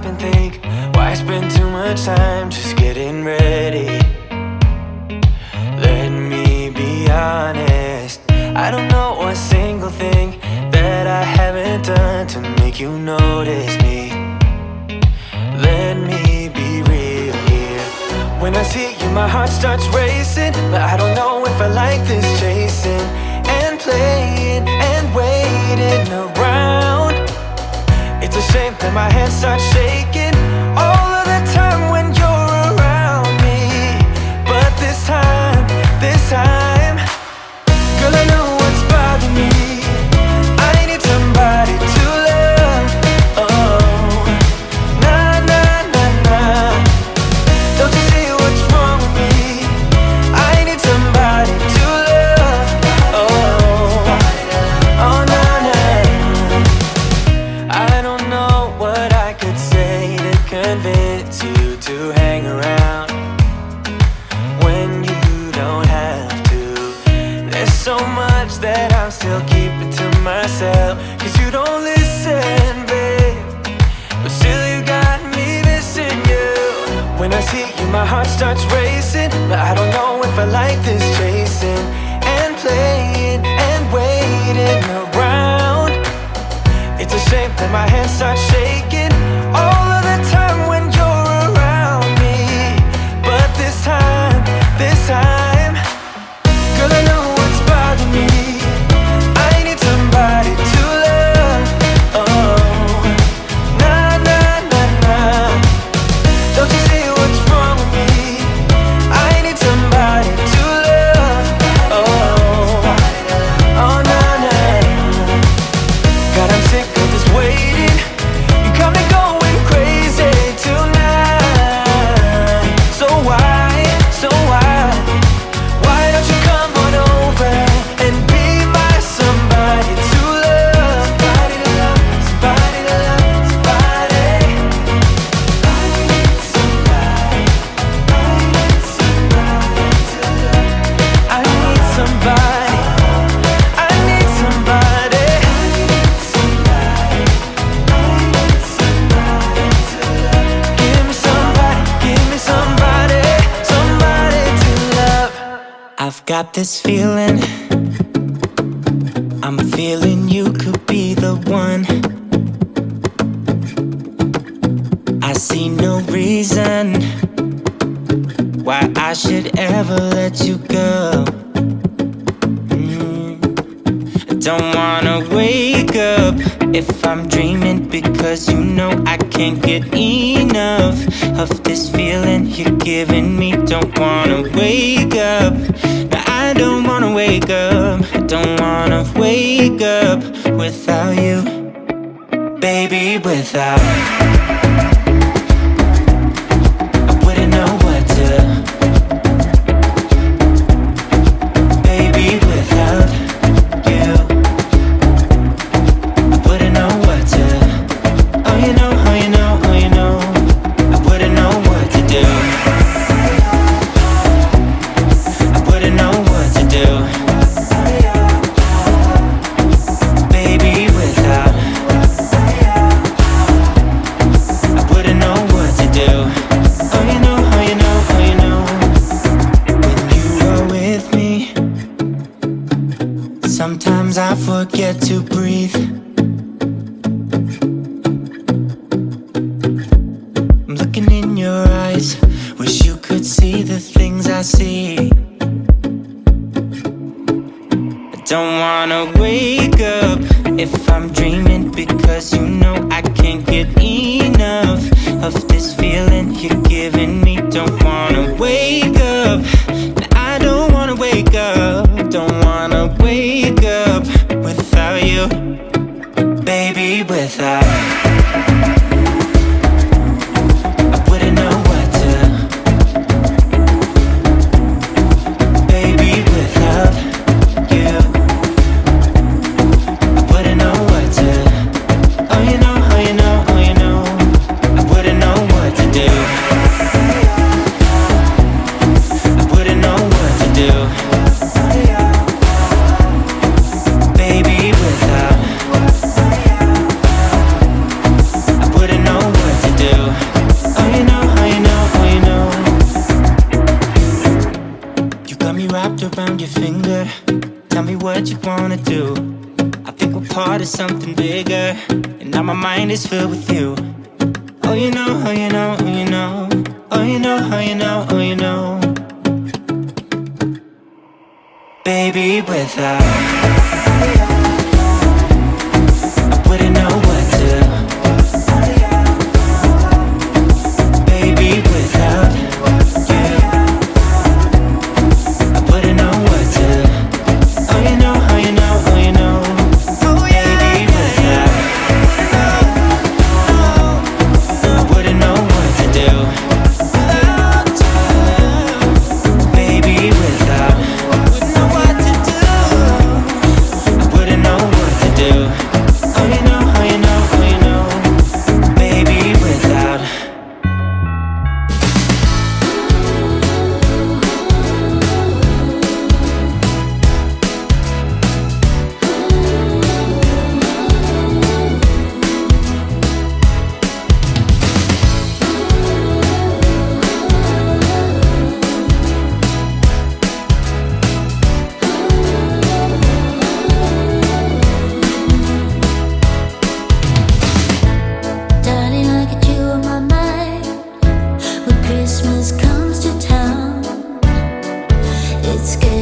and think, why spend too much time just getting ready? Let me be honest, I don't know a single thing that I haven't done to make you notice me. Let me be real here. When I see you, my heart starts racing, but I don't know if I like this chasing and playing and waiting around. It's a shame that my hands start shaking all of the time when you're around me. But this time, girl, I know what's bothering me. I need somebody to love. Oh, nah, nah, nah, nah. Don't you see what's wrong with me? I need somebody to love. Oh, oh, nah, nah. I don't know what I could say to convince you to hang around when you don't have to. There's so much that I'm still keeping to myself, 'cause you don't listen, babe. But still you got me missing you. When I see you, my heart starts racing, but I don't know if I like this chasing and playing and waiting around. It's a shame that my hands start shaking all of the time when you're around me. But this time, girl, I know what's bothering me. I need somebody to love. Oh, nah, nah, nah, nah. Don't you see what's wrong with me? I need somebody to love. Oh, oh, nah, nah. God, I'm sick of this waiting. You got me going crazy tonight. So why don't you come on over and be my somebody to love? Somebody to love, somebody to love, somebody. I need somebody, I need somebody to love. I need somebody, I need somebody. I need somebody, I need somebody to love. Give me somebody, somebody to love. I've got this feeling, I'm feeling you could be the one. I see no reason why I should ever let you go. I don't wanna wake up if I'm dreaming, because you know I can't get enough of this feeling you're giving me. Don't wanna wake up, no, I don't wanna wake up. I don't wanna wake up without you, baby, without. I wouldn't know what to, baby, without you. I wouldn't know what to, oh you know, oh you know, oh you know. I wouldn't know what to do. I wouldn't know what to do, baby, without. I wouldn't know what to do. Oh you know, oh you know, oh you know. When you are with me, sometimes I forget to breathe. I'm looking in your eyes, wish you could see the things I see. I don't wanna wake up if I'm dreaming, because you know I can't get enough of this feeling you're giving me. Don't wanna wake up, I don't wanna wake up. Don't wanna wake up without you, baby, without. I wouldn't know what to, baby, without you. I wouldn't know what to, oh you know, oh you know, oh you know. I wouldn't know what to do. wrapped around your finger. Tell me what you wanna do. I think we're part of something bigger, and now my mind is filled with you. Oh, you know, oh, you know, oh, you know. Oh, you know, oh, you know, oh, you know. Baby, without I wouldn't know what to. Baby, without you I wouldn't know what to. Oh, you know, oh, you know, oh, you know. Baby, without I wouldn't know what to do. Baby, without I wouldn't know what to do. I wouldn't know what to do. Oh, you know, oh, you know, oh, you know. Baby, without Darling, I get you on my mind when Christmas comes to town. It's good.